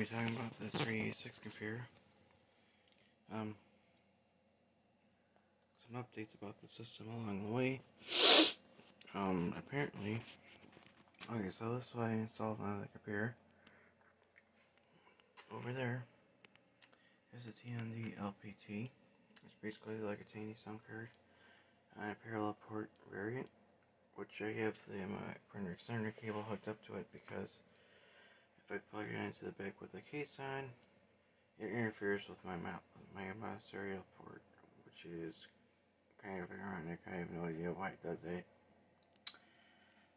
be talking about this 386 computer. Some updates about the system along the way. Apparently, okay, so this is what I installed on the computer. Over there is a TNDLPT. It's basically like a tiny sound card on a parallel port variant, which I have the printer extender cable hooked up to it because if I plug it into the back with the case on, it interferes with my serial port, which is kind of ironic. I have no idea why it does that.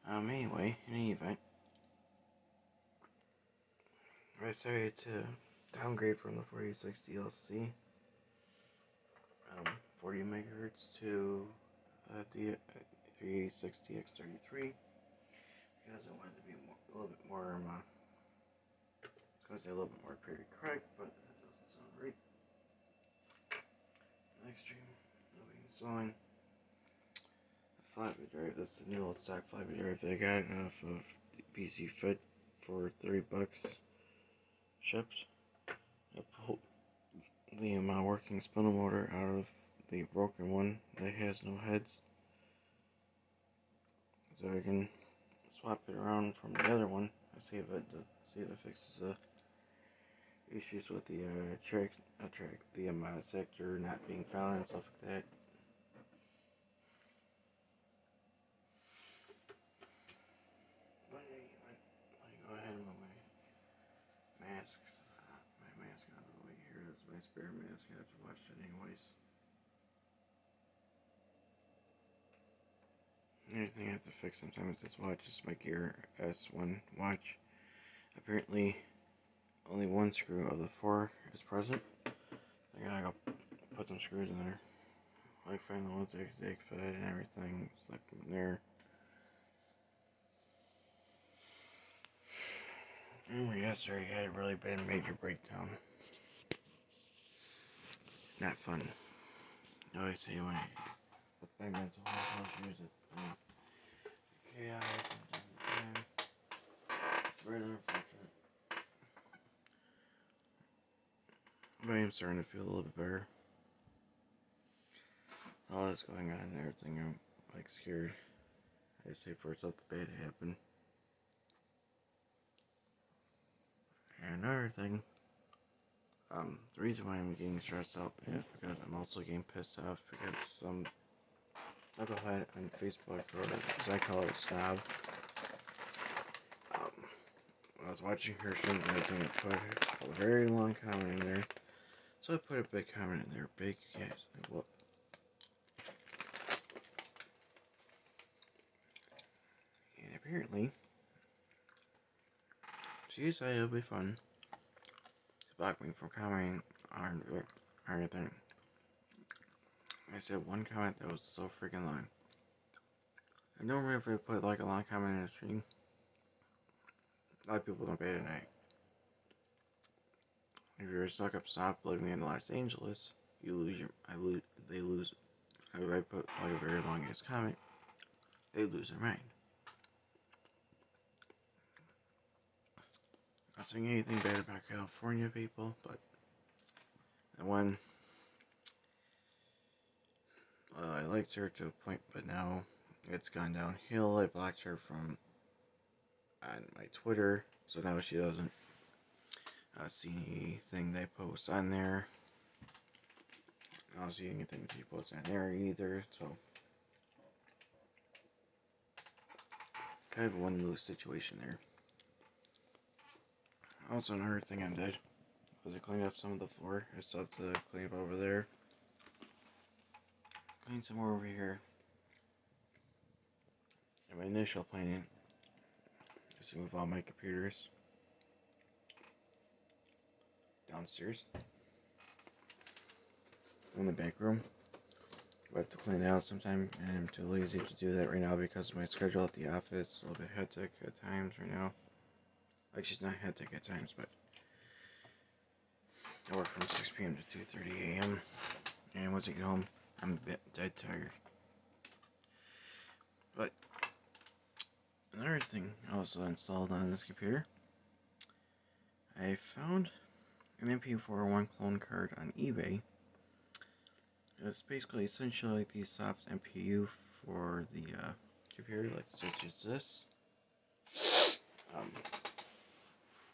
Anyway, in any event, I decided to downgrade from the 486 DLC 40 megahertz to the 386 DX33 because I wanted to be a little bit more, I was going to say a little bit more period correct, but that doesn't sound right. Next stream, I'll be installing a floppy drive. This is the new old stock floppy drive that I got off of PC Fit for $30 shipped. I pulled the working spindle motor out of the broken one that has no heads, so I can swap it around from the other one. I see if it fixes the issues with the sector not being found and stuff like that. But anyway, let me go ahead and move my masks. My mask out of the way here. That's my spare mask. I have to wash it anyways. Another thing I have to fix sometimes is this watch. It's my Gear S1 watch. Apparently, only one screw of the 4 is present. I gotta go put some screws in there. Like find the ones that exact fit and everything. Slip them in there. Anyway, yesterday I had a really bad major breakdown. Not fun. I always say when with my mental health, I'll use it. Yeah, it's very unfortunate. But I am starting to feel a little bit better. All that's going on and everything, I'm like scared. I say for something bad to happen. And another thing, the reason why I'm getting stressed out is because I'm also getting pissed off because some knucklehead on Facebook, or as I call it, snob. I was watching her stream and everything, I put a very long comment in there. So I put a big comment in there, big, yes, what? And apparently, she decided it would be fun to block me from commenting on anything. I said one comment that was so freaking long. I normally if I put like a long comment in a stream, a lot of people don't pay tonight. If you're a suck-up stop living in Los Angeles, you lose your, they lose, if I put like a very long ass comment, they lose their mind. Not saying anything bad about California people, but the one, well, I liked her to a point, but now it's gone downhill. I blocked her from on my Twitter, so now she doesn't see anything they post on there. I don't see anything she posts on there either, so kind of a win-lose situation there. Also, another thing I did was I cleaned up some of the floor. I still have to clean up over there. Clean some more over here. And my initial planning is to move all my computers downstairs in the back room. I have to clean it out sometime, and I'm too lazy to do that right now because of my schedule at the office. A little bit hectic at times right now. Actually, it's not hectic at times, but I work from 6 p.m. to 2:30 a.m. and once I get home, I'm a bit dead tired. But another thing also installed on this computer, I found an MPU 401 clone card on eBay. It's basically essentially like the soft MPU for the computer, like such as this,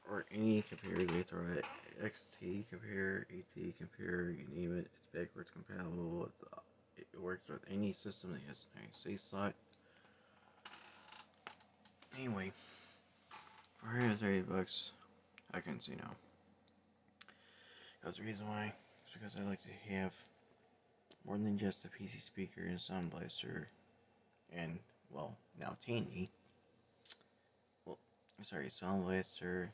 or any computer. They throw it XT computer, AT computer, you name it. It's backwards compatible. It works with any system that has an ISA slot. Anyway, for $130, I can see no. That's the reason why. It's because I like to have more than just a PC speaker and sound blaster, and well, now TND. Well, sorry, sound blaster,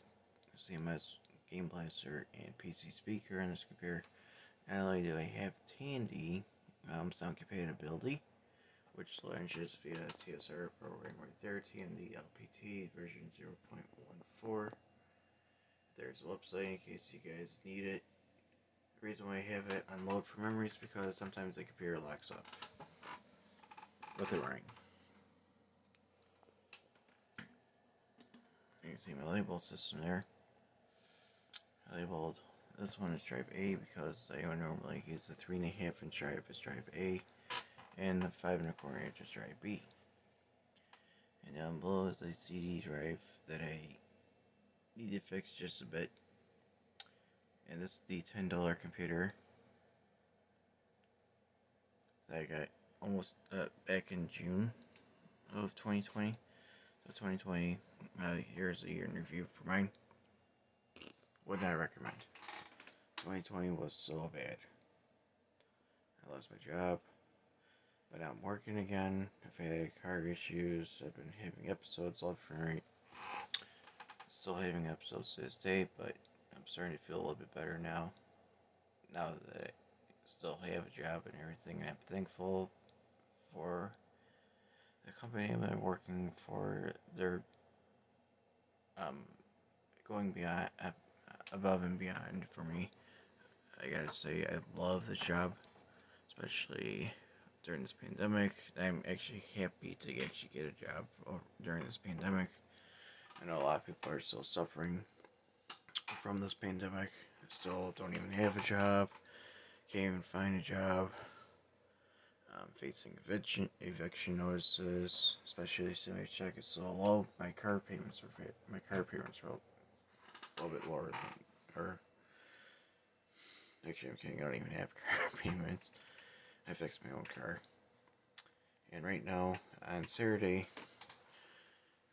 CMS game blaster, and PC speaker on this computer. Not only do I have TND sound compatibility, which launches via TSR program right there, TNDLPT version 0.14. There's a website in case you guys need it. The reason why I have it on load for memory is because sometimes the computer locks up with it running. You can see my label system there. I labeled this one as drive A because I would normally use the 3.5 inch drive as drive A, and the 5 1/4 inch as drive B. And down below is a CD drive that I need to fix just a bit. And this is the $10 computer that I got almost back in June of 2020. So 2020, here's a year in review for mine. Would not recommend. 2020 was so bad. I lost my job, but now I'm working again. I've had car issues. I've been having episodes left and right. Still having episodes to this day, but I'm starting to feel a little bit better now. Now that I still have a job and everything, and I'm thankful for the company I'm working for. They're going beyond, above and beyond for me. I gotta say, I love the job, especially during this pandemic. I'm actually happy to actually get a job during this pandemic. I know a lot of people are still suffering from this pandemic. Still don't even have a job, can't even find a job. Facing eviction notices, especially since my check is so low. My car payments were a little bit lower than, or actually I'm kidding, I don't even have car payments. I fixed my own car. And right now, on Saturday,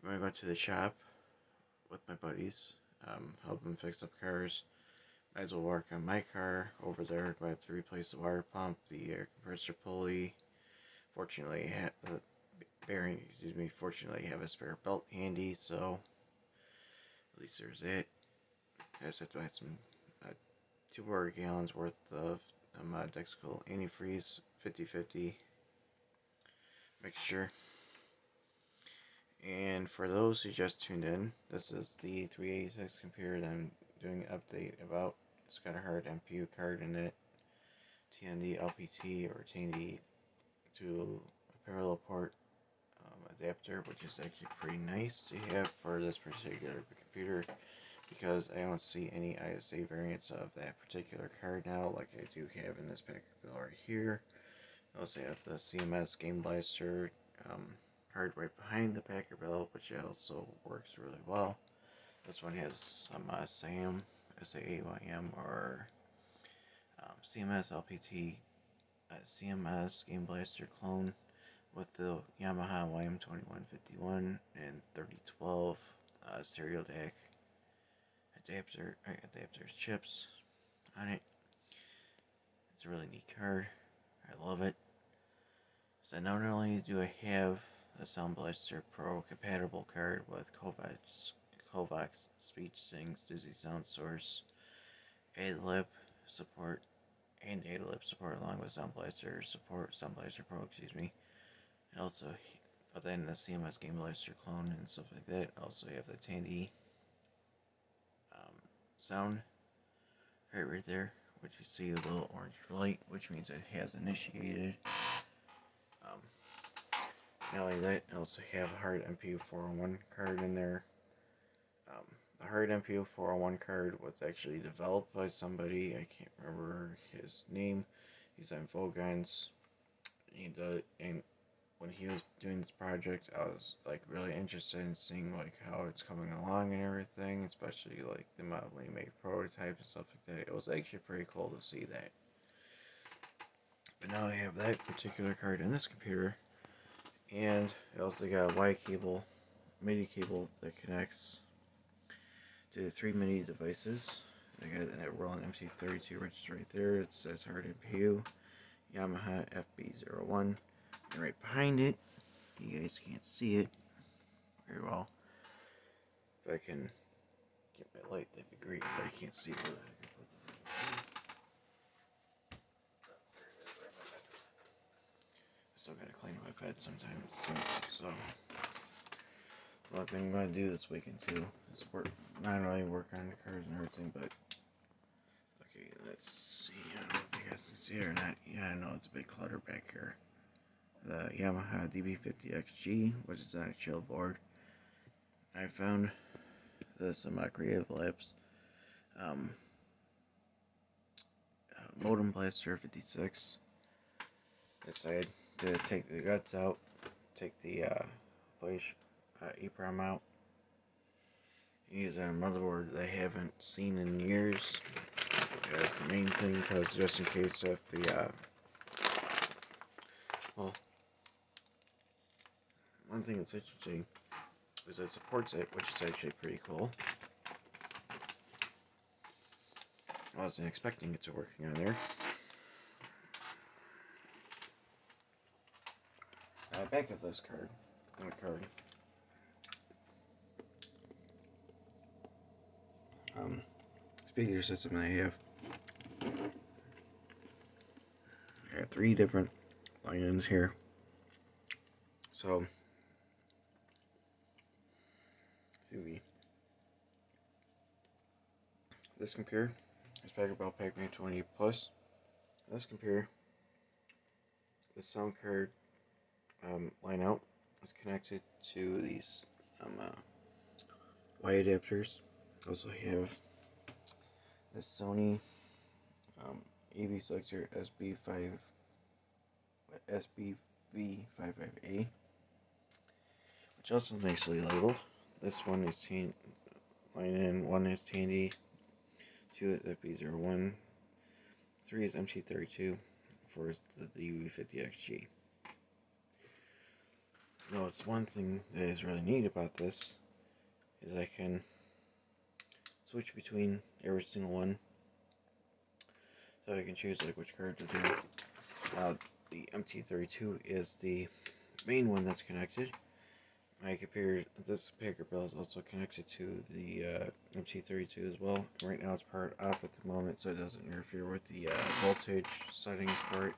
I'm going to go to the shop with my buddies, help them fix up cars. Might as well work on my car over there. I have to replace the water pump, the air compressor pulley. Fortunately, fortunately I have a spare belt handy, so at least there's it. I just have to add some 2 more gallons worth of Dexco antifreeze 50/50 mixture. And for those who just tuned in, this is the 386 computer that I'm doing an update about. It's got a HardMPU card in it, TNDLPT or TND to a parallel port adapter, which is actually pretty nice to have for this particular computer, because I don't see any ISA variants of that particular card now, like I do have in this packet bill right here. I also have the CMS Game Blaster card right behind the Packer Bell, which also works really well. This one has some SAM, SAAYM, or CMS LPT, CMS Game Blaster clone with the Yamaha YM2151 and 3012 stereo deck adapters chips on it. It's a really neat card. I love it. So not only do I have a Sound Blaster Pro compatible card with Kovacs Speech Sings Dizzy Sound Source, ADLib support, and ADLib support along with Sound Blaster Pro, and also within the CMS Game Blaster clone and stuff like that. Also have the Tandy sound right there, which you see a little orange light, which means it has initiated. Not only that, I also have a HardMPU 401 card in there. The the HardMPU 401 card was actually developed by somebody. I can't remember his name. He's on Vogons. And when he was doing this project, I was like really interested in seeing like how it's coming along and everything, especially like the amount when he made prototypes and stuff like that. It was actually pretty cool to see that. But now I have that particular card in this computer, and I also got a Y cable, MIDI cable that connects to the 3 MIDI devices. I got that Roland MC32 register right there. It says HardMPU, Yamaha FB01. And right behind it, you guys can't see it very well. If I can get my light, that'd be great. But I can't see where I can put the I still gotta clean my bed sometimes. So one thing I'm gonna do this weekend too is not only work on the cars and everything, but okay, let's see. I don't know if you guys can see it or not. Yeah, I know it's a big clutter back here. The Yamaha DB50XG, which is on a chill board. I found this in my Creative Labs. Modem Blaster 56. Decided to take the guts out, take the flash EEPROM out. Use a motherboard that I haven't seen in years. That's the main thing, because just in case if the well, one thing that's interesting is it supports it, which is actually pretty cool. I wasn't expecting it to working on there. Back of this card, speaker system I have 3 different line-ins here. So, this computer is Packard Pac-Man 20 Plus. This computer, the sound card line out is connected to these Y adapters. Also have the Sony AV Selector SBV55A, which also nicely labeled. This one is line in, 1 is TND, 2 is FB01, 3 is MT32, 4 is the DB50XG. Now, it's one thing that is really neat about this is I can switch between every single one, so I can choose like which card to do. The MT32 is the main one that's connected. My computer, this Packard Bell is also connected to the MT32 as well. Right now it's powered off at the moment, so it doesn't interfere with the voltage settings for it.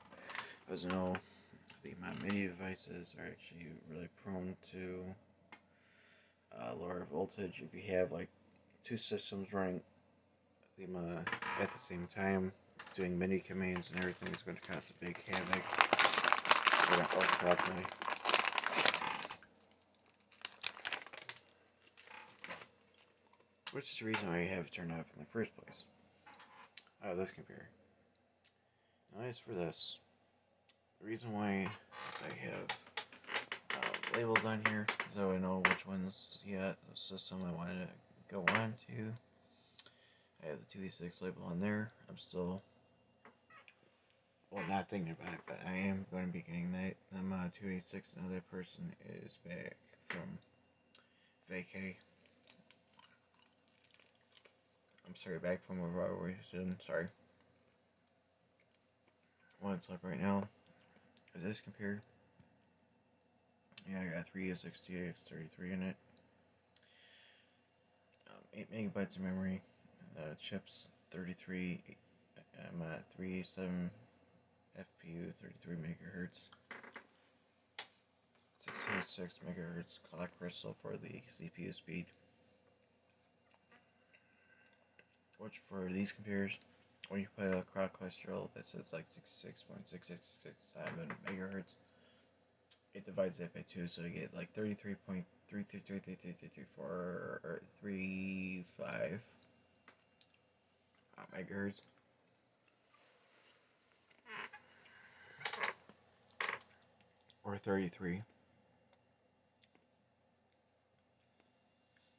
As you know, the MIDI devices are actually really prone to lower voltage. If you have like 2 systems running at the same time, doing MIDI commands and everything, is going to cause a big havoc. They don't work properly. Which is the reason why I have it turned off in the first place. This computer. Now, as for this, the reason why I have labels on here is so I know which ones the system I wanted to go on to. I have the 286 label on there. I'm still, well, not thinking about it, but I am going to be getting that. I'm 286, and that person is back from vacay. I'm sorry, back from evaluation. Sorry. What's up right now is this computer. Yeah, I got 3 SXTX33 in it. 8 megabytes of memory. Chips 33. 387 FPU, 33 megahertz. 606 megahertz clock crystal for the CPU speed. Which for these computers, when you put a clock crystal that says like 66.6667 megahertz, it divides it by 2, so you get like 33.3 335 megahertz. Or 33.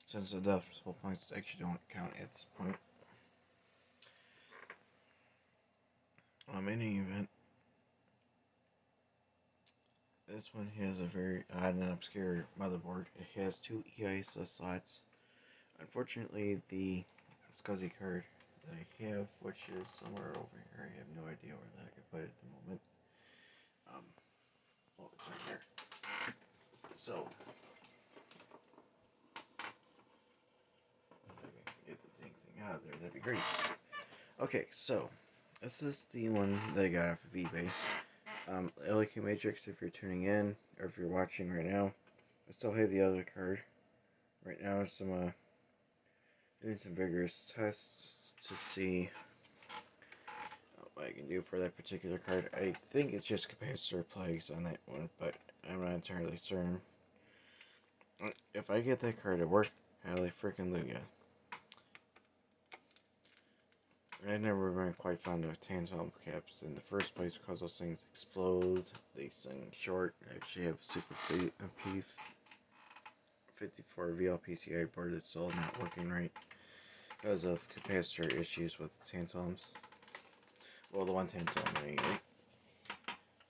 Since the decimal points actually don't count at this point. In any event, this one has a very odd and obscure motherboard. It has two EISA slots. Unfortunately, the SCSI card that I have, which is somewhere over here, I have no idea where that I can put it at the moment. Oh, it's right there. So, if I can get the dang thing out of there, that'd be great. Okay, so this is the one that I got off of eBay. LAQ Matrix, if you're tuning in, or if you're watching right now, I still have the other card. Right now, I'm doing some vigorous tests to see what I can do for that particular card. I think it's just capacitor plugs on that one, but I'm not entirely certain. If I get that card to work, hallelujah. I never been quite fond of tantalum caps in the first place because those things explode, they sing short. I actually have a Super MP54 VLPCI board that's still not working right because of capacitor issues with tantalums. Well, the one tantalum anyway.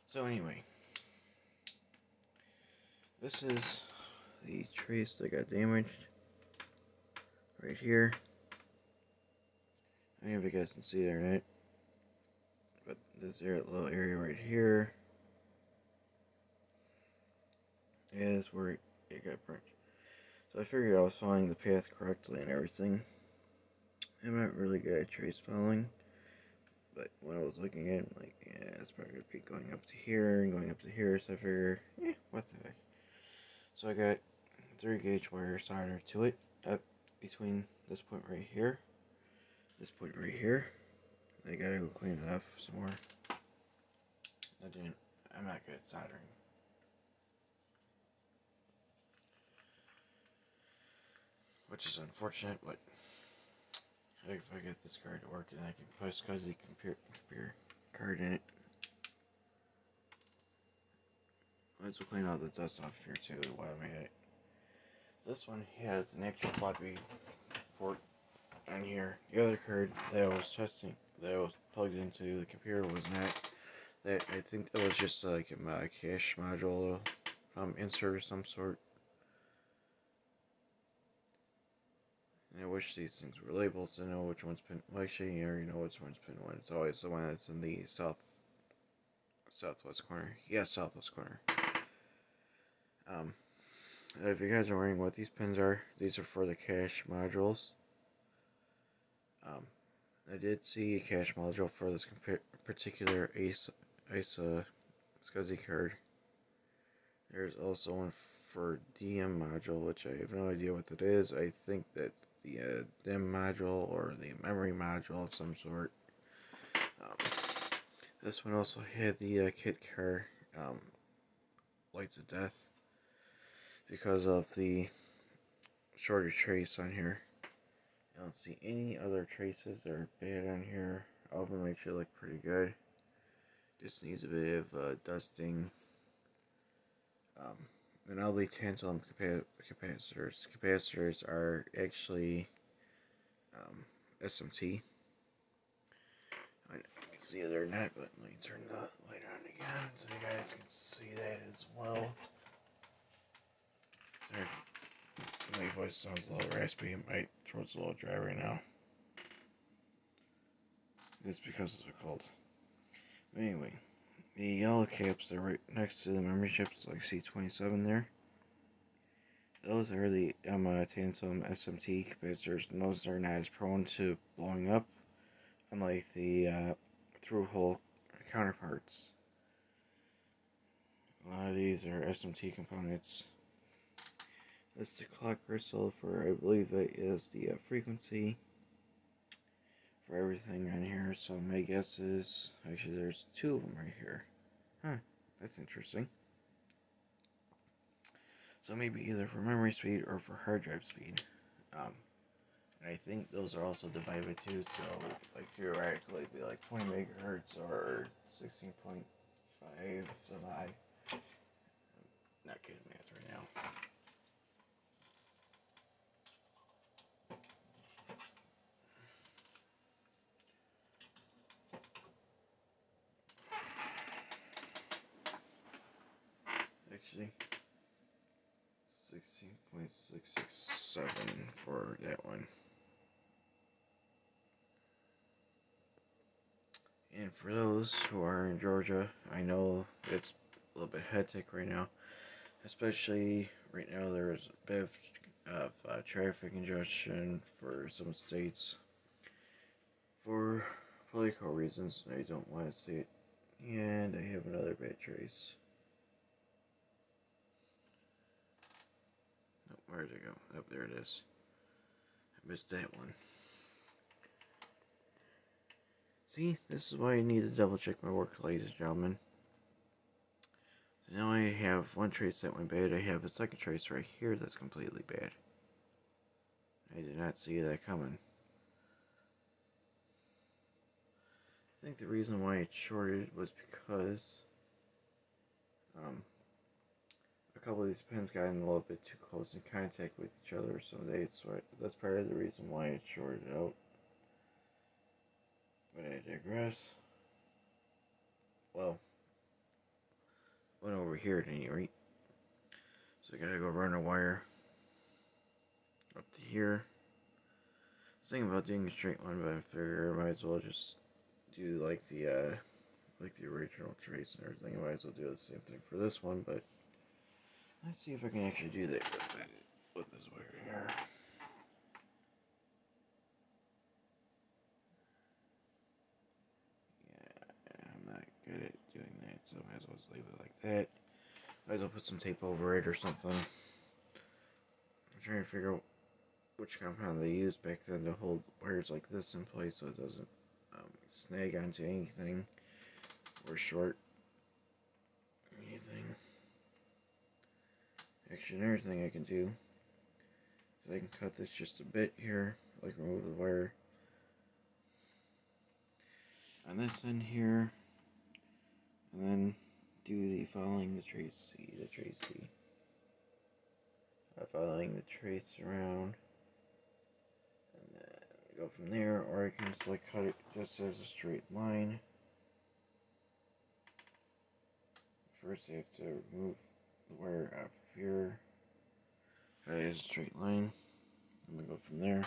So anyway, this is the trace that got damaged right here. I don't know if you guys can see that or not, but this little area right here is where it got burnt. So I figured I was following the path correctly and everything. I'm not really good at trace following, but when I was looking at it, I'm like, yeah, it's probably going to be going up to here and going up to here, so I figure, what the heck. So I got 3-gauge wire solder to it, up between this point right here, this point right here. I gotta go clean it up some more. I'm not good at soldering. Which is unfortunate, but if I get this card to work, and I can put a SCSI computer card in it. Let's clean all the dust off here too while I'm at it. This one has an actual floppy port on here. The other card that I was testing, that I was plugged into the computer, was not. That I think that was just like a cache module insert of some sort. And I wish these things were labeled to know which one's pin. Well, actually, you already know which one's pin 1. It's always the one that's in the southwest corner. Yeah, southwest corner. If you guys are wondering what these pins are, these are for the cache modules. I did see a cache module for this particular ISA SCSI card. There's also one for DM module, which I have no idea what that is. I think that's the DIM module or the memory module of some sort. This one also had the kit car lights of death because of the shorter trace on here. I don't see any other traces that are bad on here. All of them actually look pretty good. Just needs a bit of dusting. And all the tantalum capacitors are actually SMT. I know you can see they're not, but let me turn the light on again so you guys can see that as well. There. My voice sounds a little raspy, my throat's a little dry right now. It's because of the cold. But anyway, the yellow caps are right next to the memory chips, like C27 there. Those are the tantalum SMT capacitors, and those are not as prone to blowing up, unlike the through-hole counterparts. A lot of these are SMT components. This is the clock crystal for, I believe it is the frequency for everything on here. So my guess is, actually there's 2 of them right here. Huh, that's interesting. So maybe either for memory speed or for hard drive speed. And I think those are also divided by 2, so like theoretically it'd be like 20 megahertz or 16.5 some high. Not good at math right now. Actually, 16.667 for that one. And for those who are in Georgia, I know it's a little bit hectic right now. Especially right now, there's a bit of traffic congestion for some states for political reasons. I don't want to say it. And I have another bad trace. Oh, where'd it go? Oh, there it is. I missed that one. See, this is why I need to double check my work, ladies and gentlemen. So now I have one trace that went bad. I have a second trace right here that's completely bad. I did not see that coming. I think the reason why it shorted was because a couple of these pins got in a little bit too close in contact with each other, so that's part of the reason why it shorted out. But I digress. Well, went over here at any rate. So I gotta go run a wire up to here. I was thinking about doing a straight line, but I figured I might as well just do like the original trace and everything. I might as well do the same thing for this one, but let's see if I can actually do that with this wire here. Yeah, I'm not good at doing that, so I might as well just leave it like that. Might as well put some tape over it or something. I'm trying to figure out which compound they used back then to hold wires like this in place so it doesn't snag onto anything or short anything. Actually, another thing I can do is I can cut this just a bit here, like remove the wire on this end here, and then do the following the trace C, following the trace around, and then go from there, or I can just like cut it just as a straight line. First I have to remove the wire out of here, cut it as a straight line, and then go from there.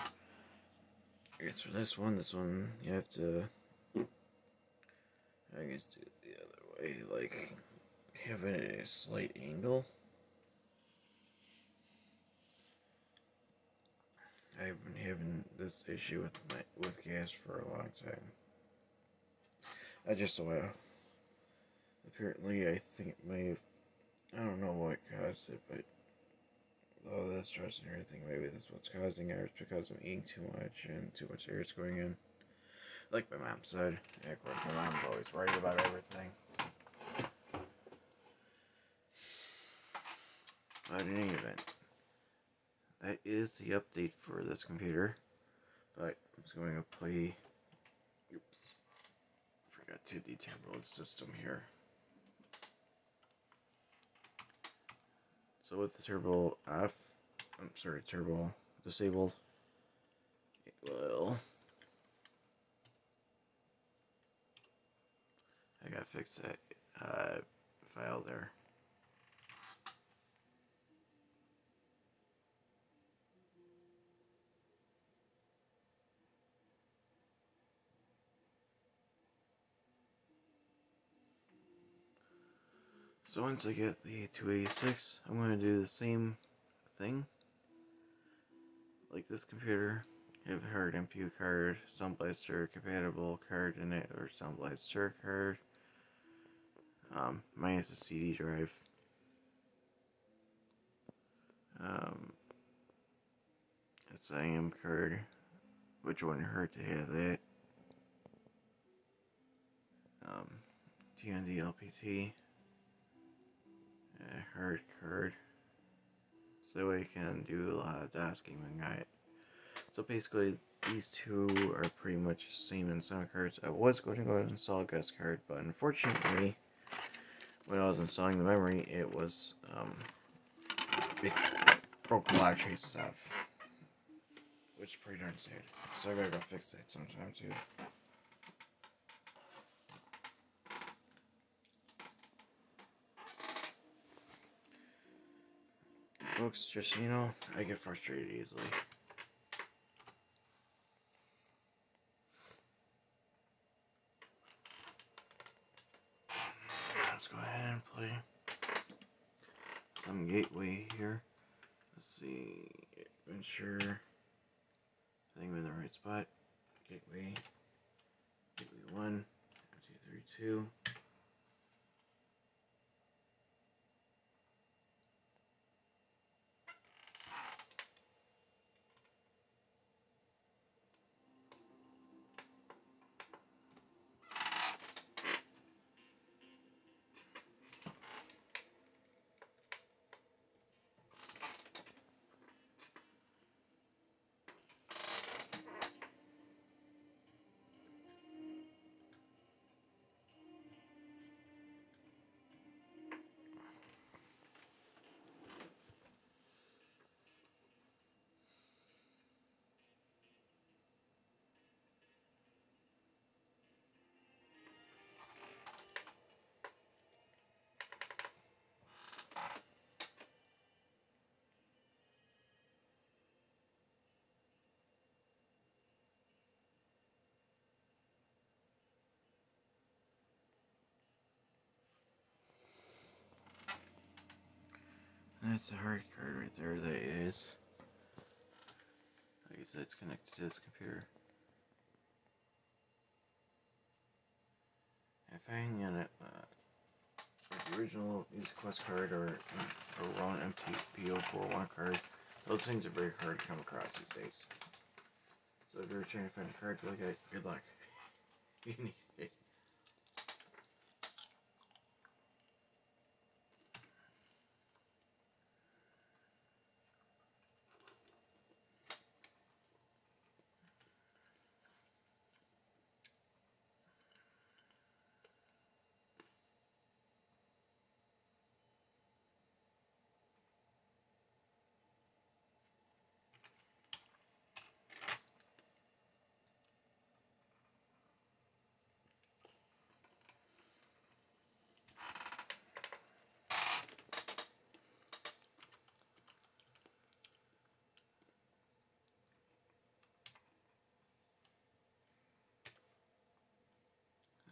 I guess for this one you have to, I guess, do it the other way, like have it at a slight angle. I've been having this issue with gas for a long time. I just apparently I think it may have, I don't know what caused it, but all that stress and everything, maybe that's what's causing it. It's because I'm eating too much and too much air is going in. Like my mom said, yeah, of course my mom's always worried about everything. But in any event, that is the update for this computer. But I'm just going to play. Oops. Forgot to detamper the system here. So with the turbo off, turbo disabled, it will. I gotta fix that file there. So once I get the 286, I'm going to do the same thing. Like this computer, have a HardMPU card, Sound Blaster compatible card in it, or Sound Blaster card. Mine is a CD drive. It's an IM card, which wouldn't hurt to have that. TNDLPT. Hard card. so that way you can do a lot of tasking when I. So basically, these two are pretty much the same in sound cards. I was going to go ahead and install a guest card, but unfortunately, when I was installing the memory, it broke a lot of traces off, which is pretty darn sad. So I gotta go fix that sometime too. Folks, just so you know, I get frustrated easily. Let's go ahead and play some Gateway here. Let's see, Adventure. I think I'm in the right spot. Gateway 1, 2, 3, 2. That's a hard card right there, that is. Like I said, it's connected to this computer. If I hang on it, like the original Music Quest card or HardMPU 401 card, those things are very hard to come across these days. So if you're trying to find a card to look at, good luck. You need it.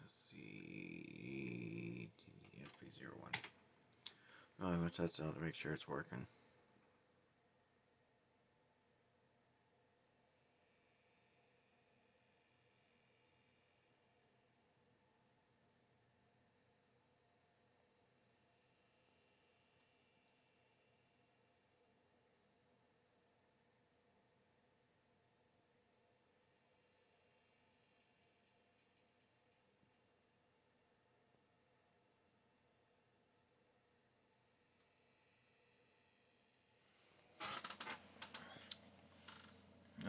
Let's see, TNDLPT. Oh, I'm going to test it out to make sure it's working.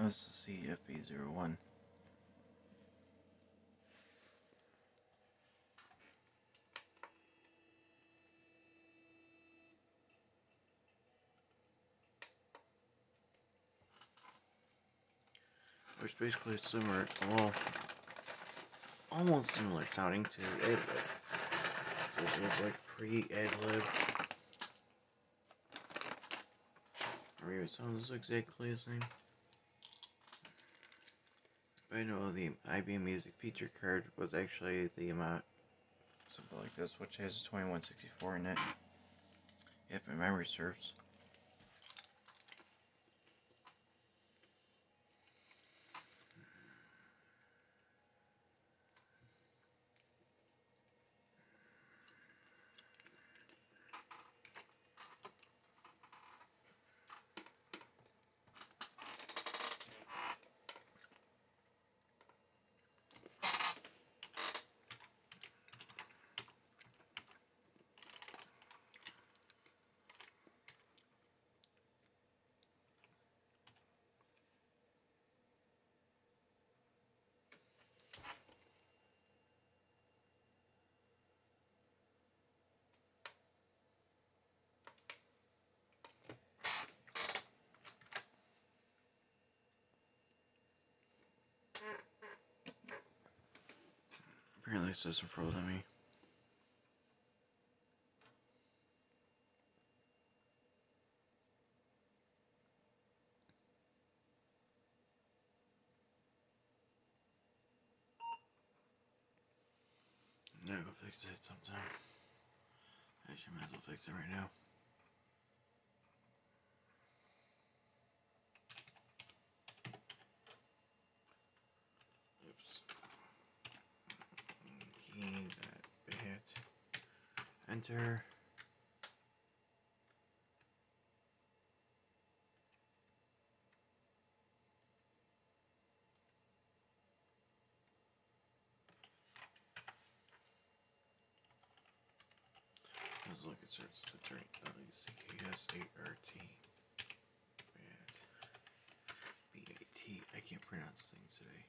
Let's see, FP01. Which basically is similar, well, almost similar sounding to AdLib. So it looks like pre-AdLib. Or even sounds exactly the same. I know the IBM Music feature card was actually the amount, something like this, which has 2164 in it, if my memory serves. Apparently, the system froze on me. I'm gonna go fix it sometime. Actually, I might as well fix it right now. Oops. Key that bit. Enter. Let's look, it starts, that's right, WCKS8RT. BAT, I can't pronounce things today.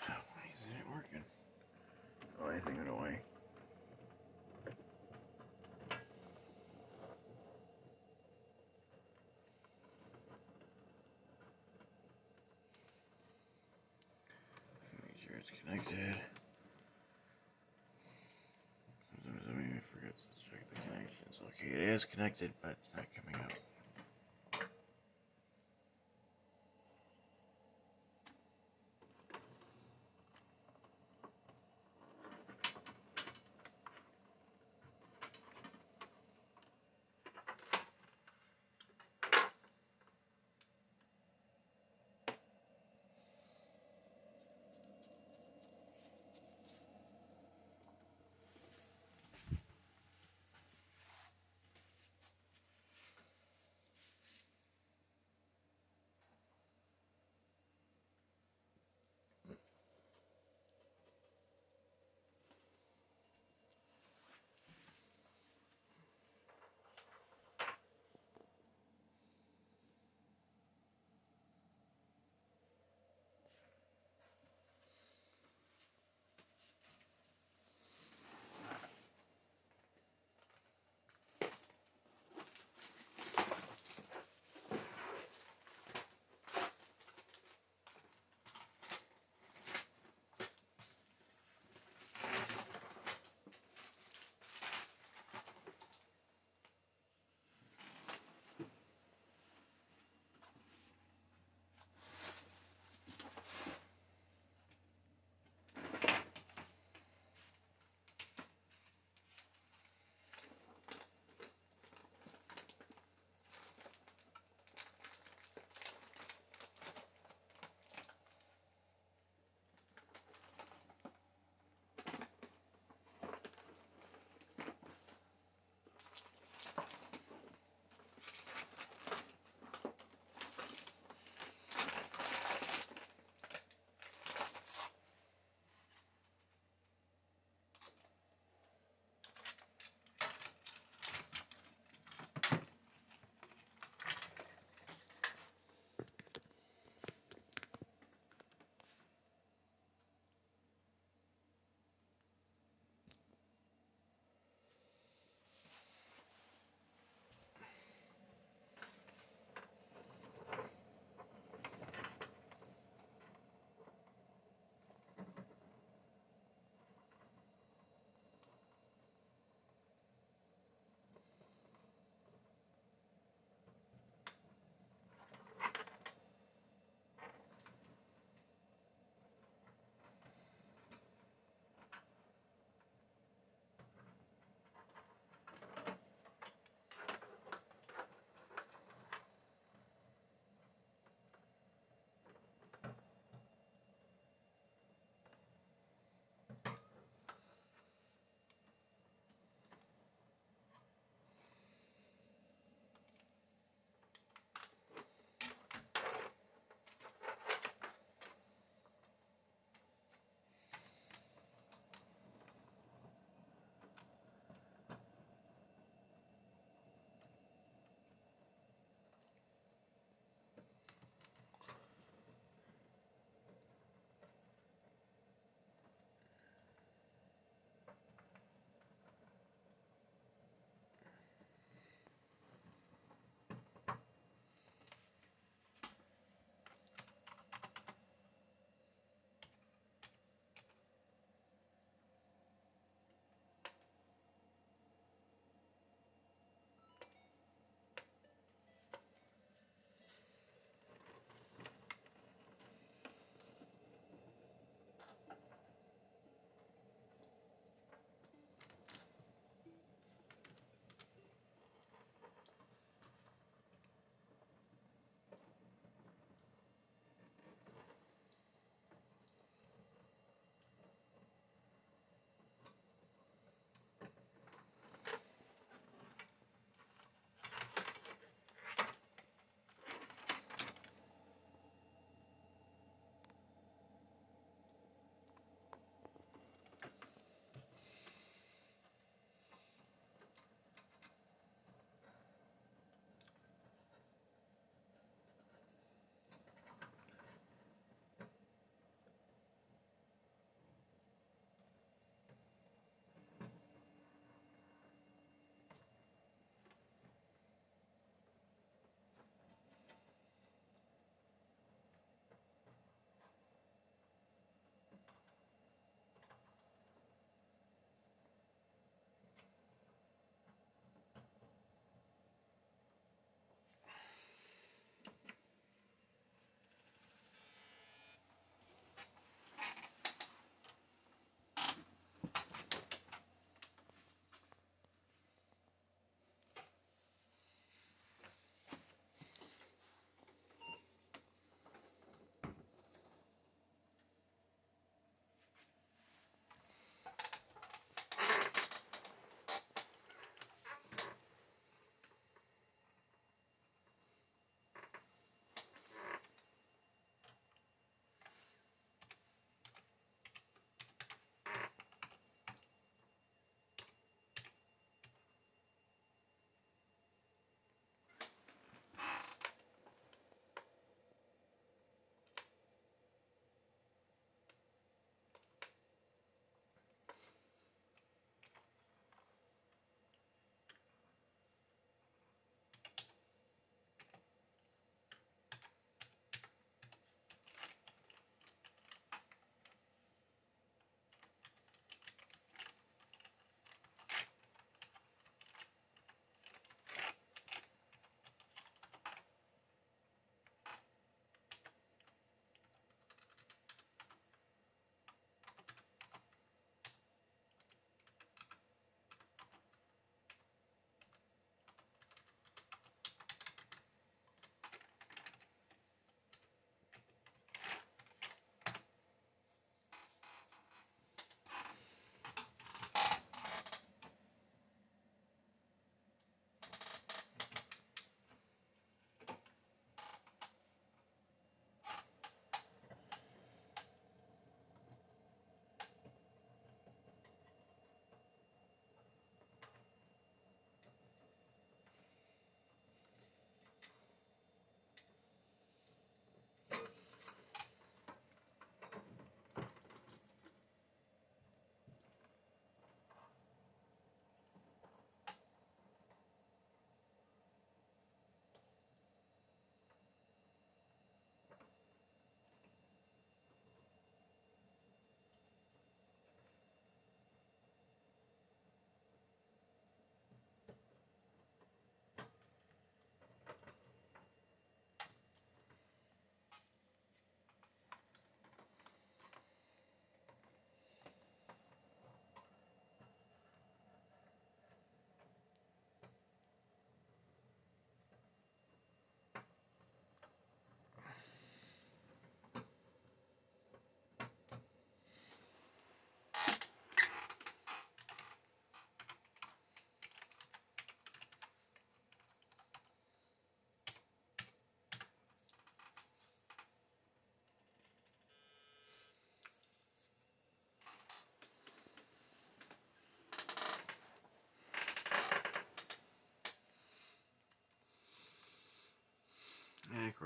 Why isn't it working? Oh, I think it away. Make sure it's connected. Sometimes I even forget to check the connections. Okay, it is connected, but it's not coming out.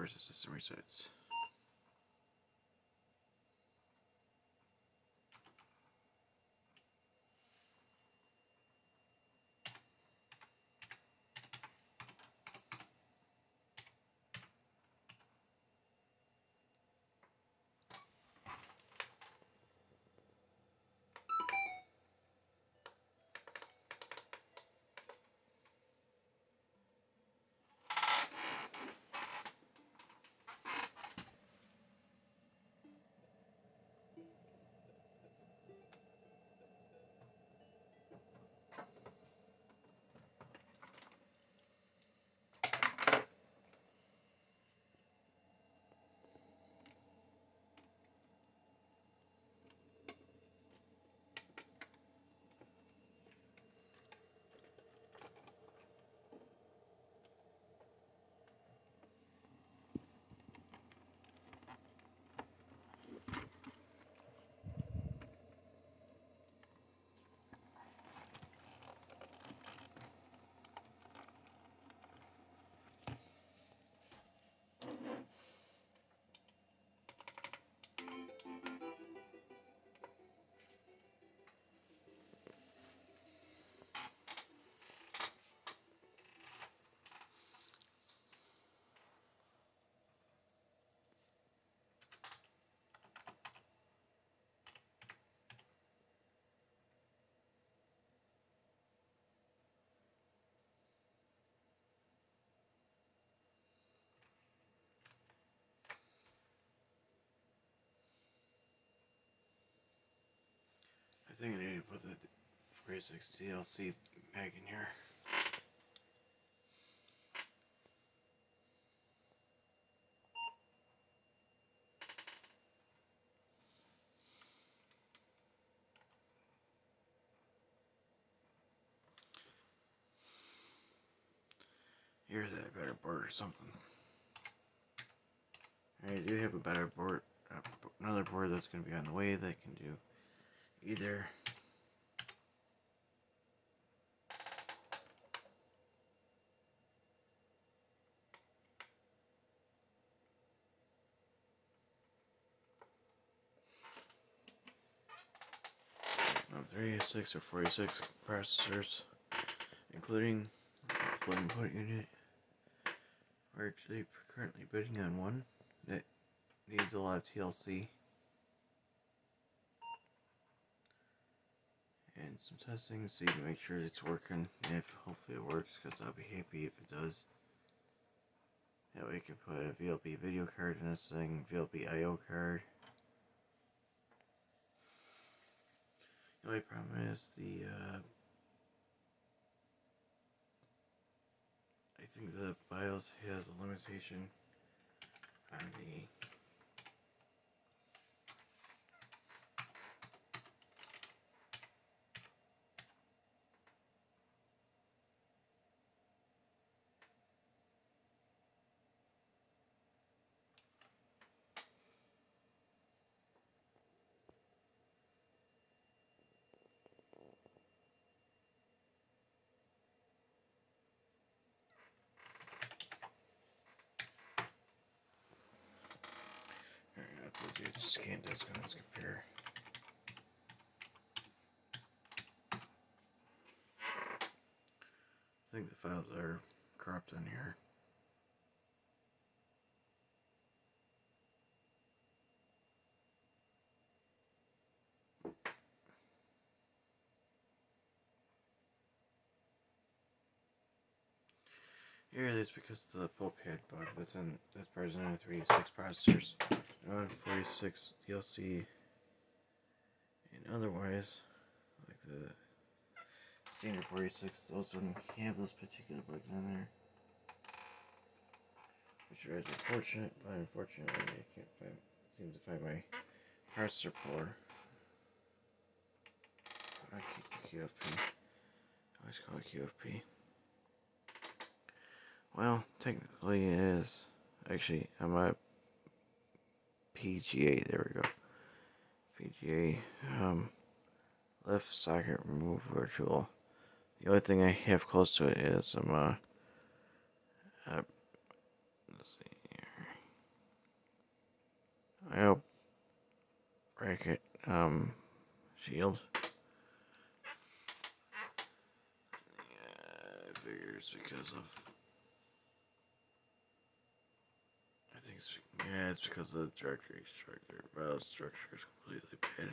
course the system resets. I think I need to put the 46 DLC back in here. Here's a better board or something. I do have a better board, another board that's going to be on the way that can do either. No, 386 or 46 processors, including float input unit. We're actually currently bidding on one that needs a lot of TLC and some testing to see to make sure it's working. If hopefully it works, because I'll be happy if it does. That way we can put a VLP video card in this thing, VLP IO card. The only problem is I think the BIOS has a limitation on the scan disk on this computer. I think the files are corrupt in here. Here it is because of the pull pad bug that's present in 386 processors. 46 DLC and otherwise, like the standard 46, those wouldn't have those particular bugs in there, which is unfortunate. But unfortunately, I can't seem to find my processor puller. I keep the QFP. I always call it QFP. Well, technically it is. Actually, I'm at PGA. There we go. PGA. Left socket remove virtual. The only thing I have close to it is let's see here. I hope bracket shield. Yeah, I figure it's because of. I think it's because of the directory structure. File structure is completely bad.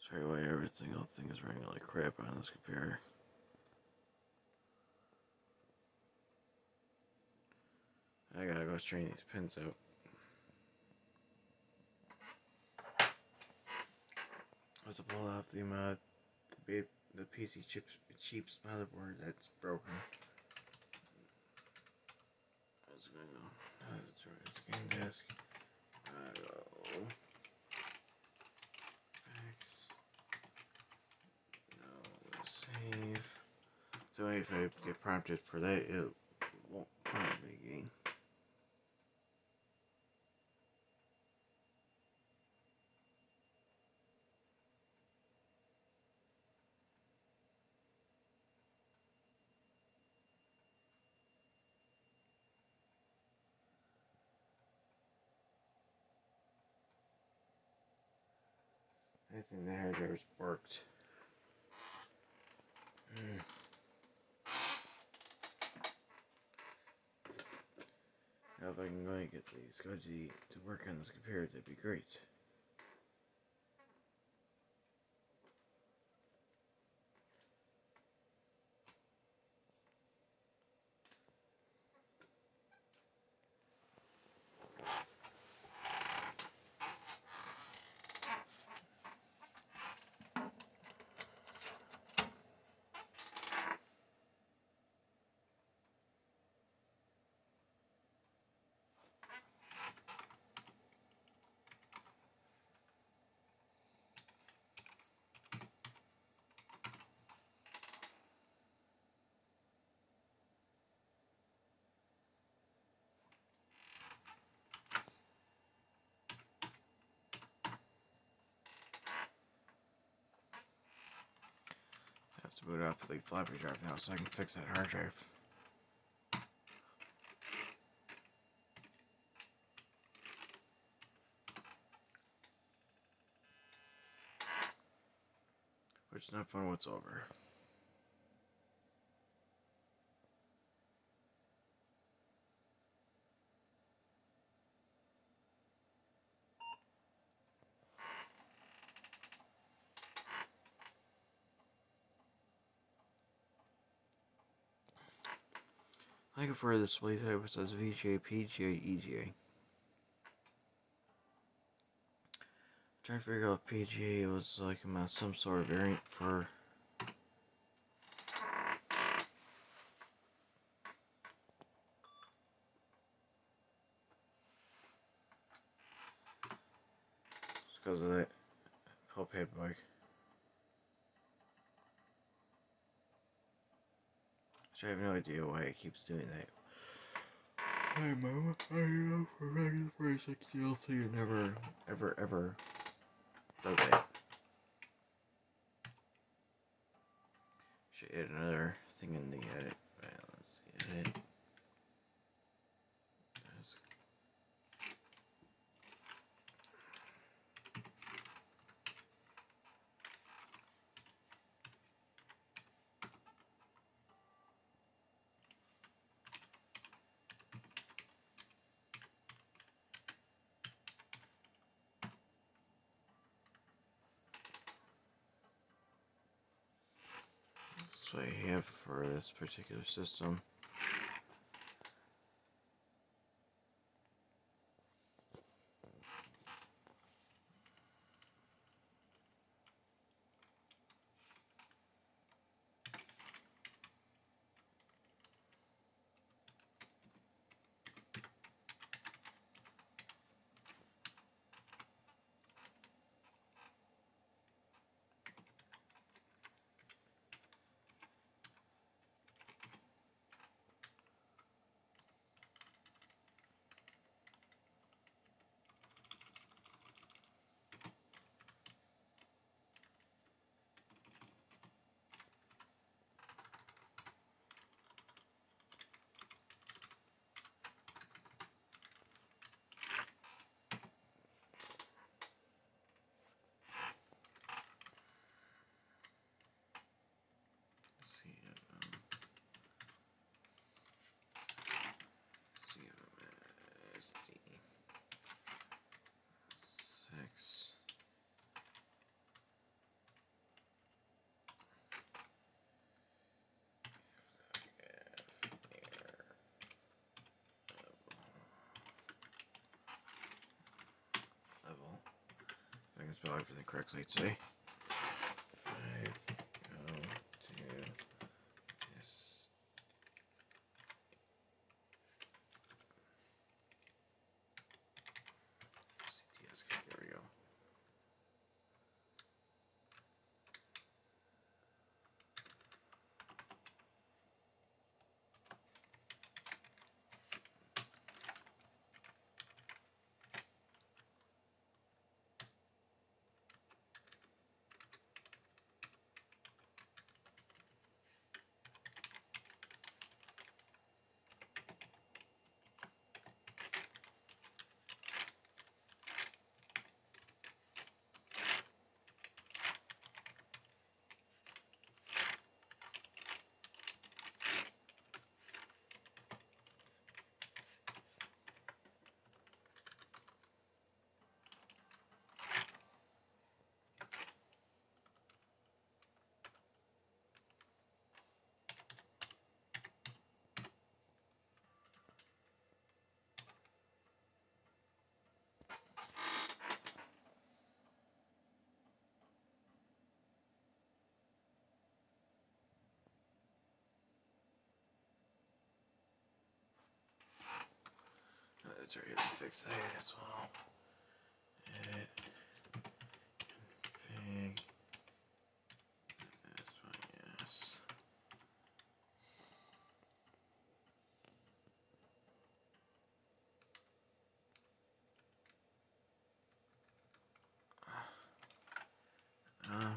Sorry why every single thing is running like crap on this computer. I gotta go straighten these pins out. Let's pull off the PC cheap's motherboard that's broken. That's gonna go. That's right. It's game desk. No, save. So if I get prompted for that, it won't prompt me again. I think the hard drive's worked. Now if I can go and get the SCSI to work on this computer, that'd be great. I have to boot off the floppy drive now so I can fix that hard drive. Which is not fun whatsoever. I prefer the display type which says VGA, PGA, EGA. Trying to figure out if PGA was like some sort of variant for because of that pulphead bug. So I have no idea why it keeps doing that. Hi mama, I know for running for a 6 DLC you never ever does that. Should add another thing in the edit. Right, let's see, edit. That's what I have for this particular system. can spell everything correctly today. 502 yes. CTS, there we go. It's already fixed as well. Edit, config. This one, yes. Uh,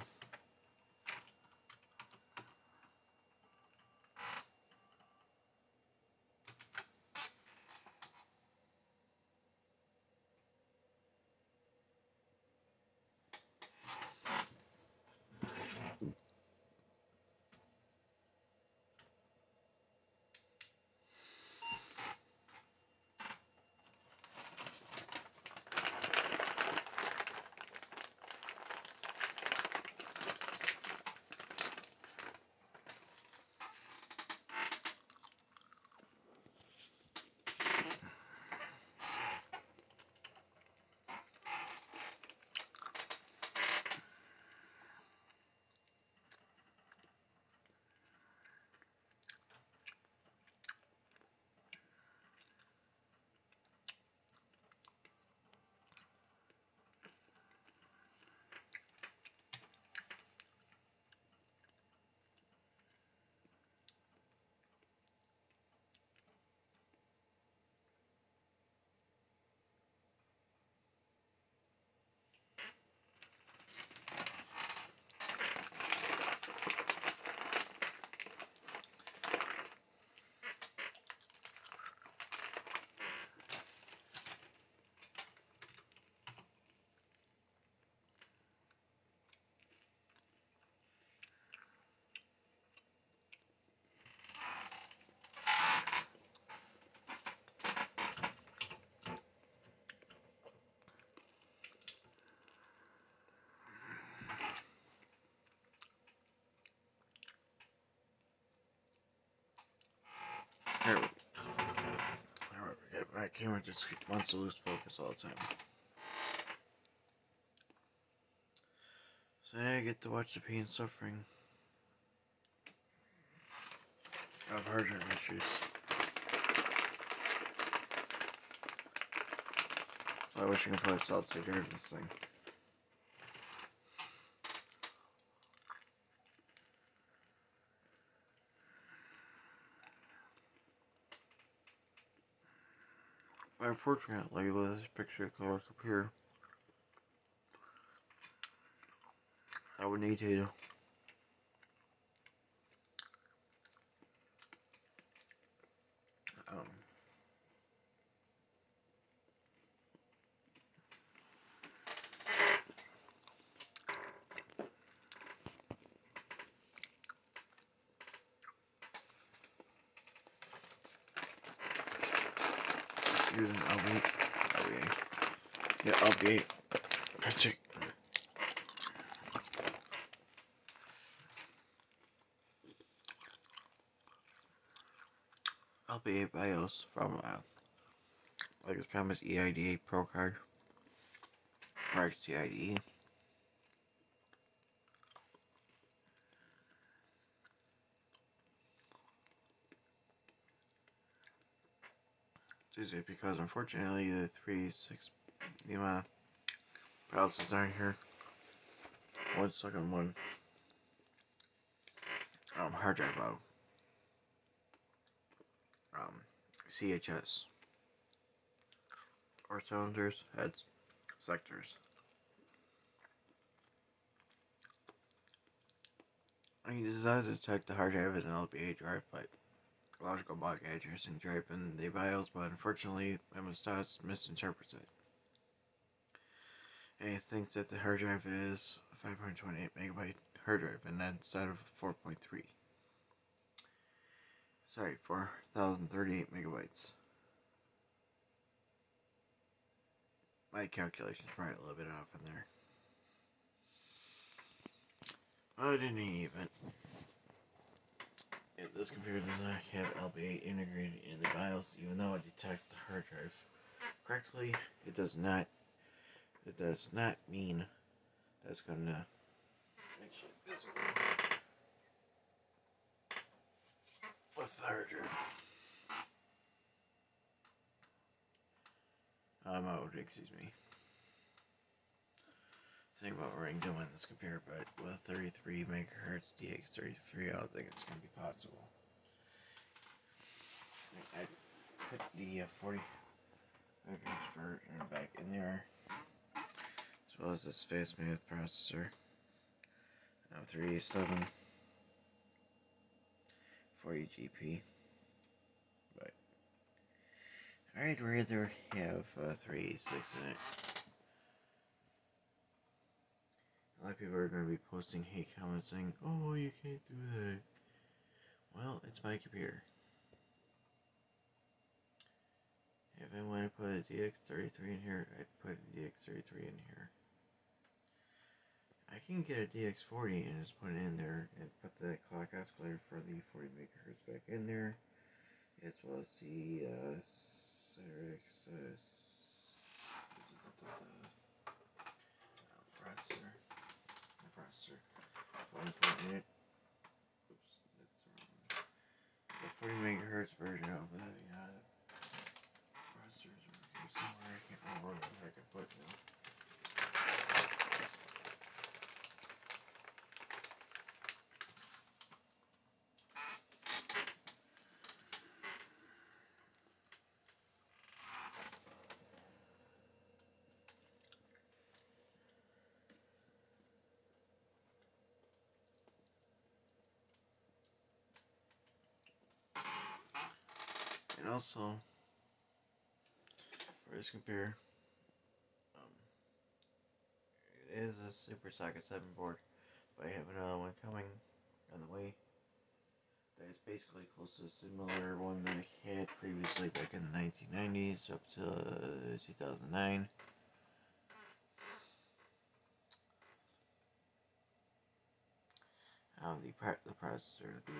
There we go. My camera just wants to lose focus all the time. So now I get to watch the pain and suffering of hard drive issues. So I wish I could play solid state drive in this thing. Unfortunately, with this picture color up here, I would need to use an LV8. Yeah, LV8. Patching. LV8 BIOS from like it's from his EIDA Pro card or XTIDE. is it because unfortunately the the amount of pallets down here, one stuck on one hard drive out. CHS or cylinders, heads, sectors. I decided to detect the hard drive as an LPA drive by logical block addressing drive in the BIOS, but unfortunately MS-DOS misinterprets it. And it thinks that the hard drive is a 528 megabyte hard drive and instead of 4.3. Sorry, 4,038 megabytes. My calculation's probably a little bit off in there. But in any event, this computer does not have LPA integrated in the BIOS, even though it detects the hard drive correctly. It does not mean that's gonna make shit visible with the hard drive. Mode, excuse me. Think about what we're doing this computer, but with 33 megahertz DX33, I don't think it's gonna be possible. I put the 40 megahertz version back in there, as well as this fast math processor. 387 40 GP, but I'd rather have 386 in it. A lot of people are going to be posting hate comments saying, "Oh, you can't do that." Well, it's my computer. If I want to put a DX33 in here, I'd put a DX33 in here. I can get a DX40 and just put it in there and put the clock oscillator for the 40 megahertz back in there, as well as the processor. Oops, that's the wrong one. The 40 megahertz version of the processor is over here somewhere. I can't remember where the heck I put it now. And also, for this computer, it is a Super Socket 7 board, but I have another one coming on the way that is basically close to a similar one that I had previously back in the 1990s up to 2009. The processor, the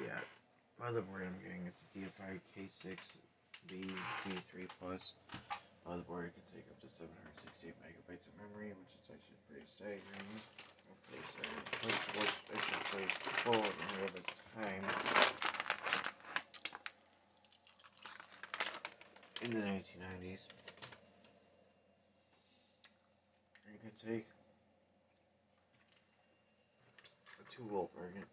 motherboard I'm getting is the DFI K6B-V3 Plus. Motherboard can take up to 768 megabytes of memory, which is actually pretty staggering. I should play full ahead of its time. In the 1990s. You can take a 2-volt variant.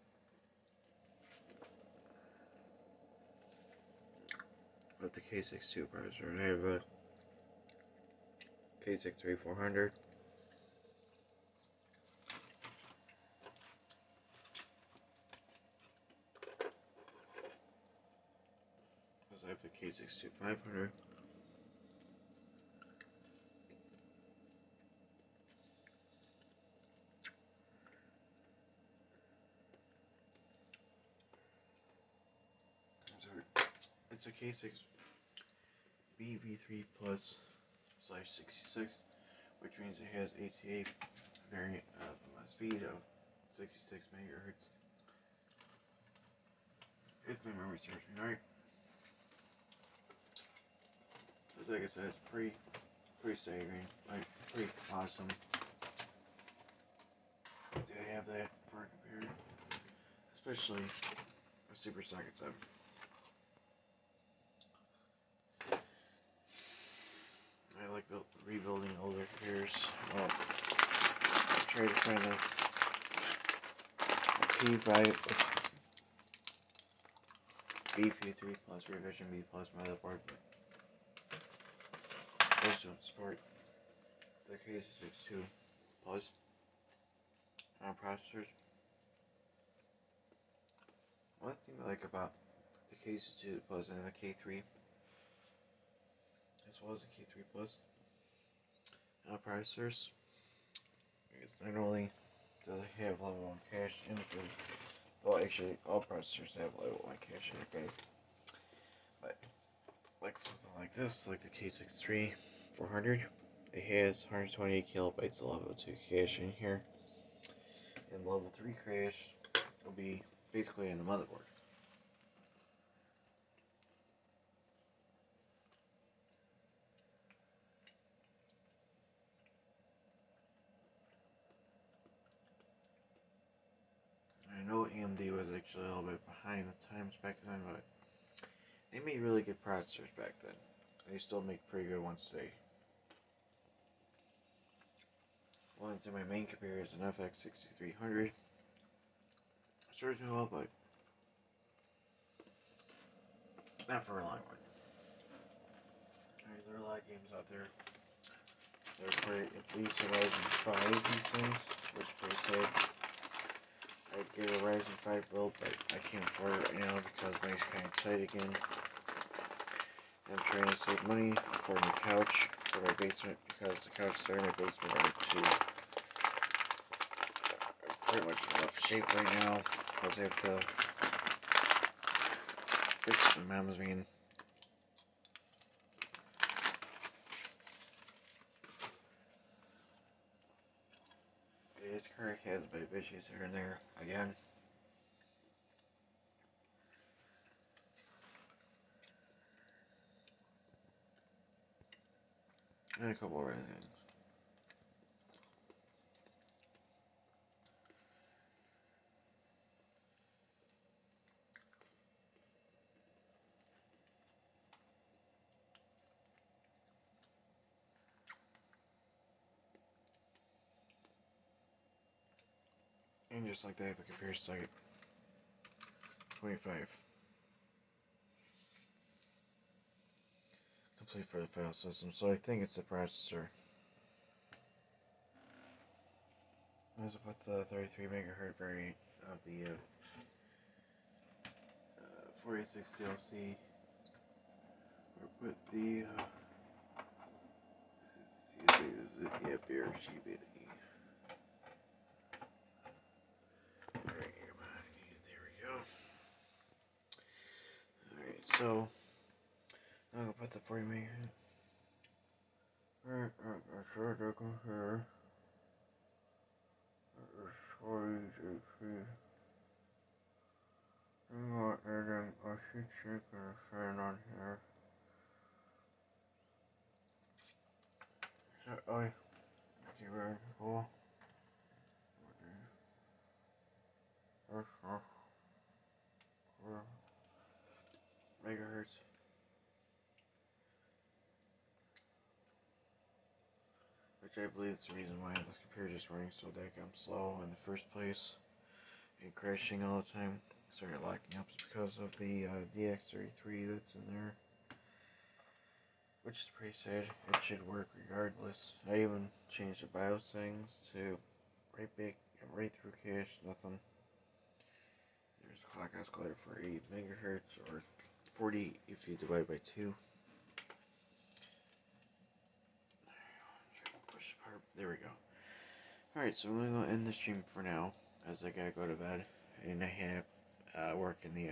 With the K6-2 processor. I have a K6-3400. I have the K6-2500. It's a K6BV3 Plus /66, which means it has ATA variant of a speed of 66 megahertz. If my memory serves me right. As like I said, it's pretty staggering, like pretty awesome to have that for a computer, especially a Super Socket 7. rebuilding older computers. Well, try to find a B53 plus revision B plus motherboard, but those don't support the K62 plus processors. One thing I like about the K62 plus and the K3, as well as the K3 plus processors, is not only do they have level 1 cache indicated, well, actually all processors have level 1 cache indicated, but like something like this, like the K63 400, it has 128 kilobytes of level 2 cache in here, and level 3 cache will be basically in the motherboard. I know AMD was actually a little bit behind the times back then, but they made really good processors back then. They still make pretty good ones today. One that's in my main computer is an FX 6300. Serves me well, but not for a long one. There are a lot of games out there that are for at least a Ryzen 5 these days, which pretty sad. I'd get a Ryzen 5 build, but I can't afford it right now because money's kind of tight again. I'm trying to save money for my couch for my basement because the couch there in my basement are pretty much in rough shape right now because I have to fix the mom's mean. This car has a bit of issues here and there again. And a couple other things. And just like that, the computer's like 25. Complete for the file system, so I think it's the processor. As with the 33 megahertz variant of the 46 DLC, or put the let's see, is it BRGB. There we go. Alright, so I'm gonna put the 40 megahertz. I'm not adding a heat sink and a fan on here. So, okay, very cool. Megahertz. Which I believe is the reason why this computer is running so damn slow in the first place and crashing all the time. Started locking up because of the DX33 that's in there, which is pretty sad. It should work regardless. I even changed the BIOS settings to right through cache, nothing. There's a clock escalator for 8 megahertz or 40 if you divide by 2. Push apart. There we go. Alright, so I'm going to end the stream for now as I gotta go to bed, and I have work in the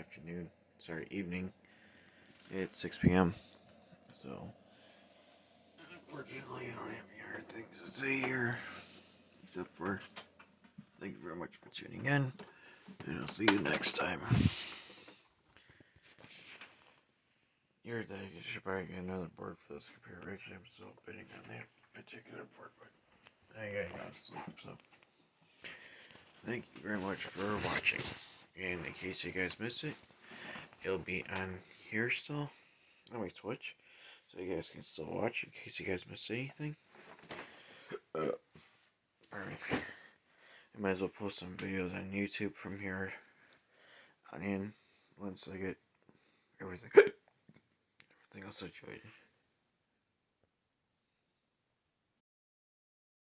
evening at 6 p.m. So, unfortunately, I don't have any other things to say here, except for thank you very much for tuning in, and I'll see you next time. You're the you should probably get another board for this computer. Actually, I'm still bidding on that particular board, but I gotta go to sleep, so thank you very much for watching. And in case you guys missed it, it'll be on here still on my Twitch. So so you guys can still watch in case you guys missed anything. Pardon me. I might as well post some videos on YouTube from here on in once I get everything all situated.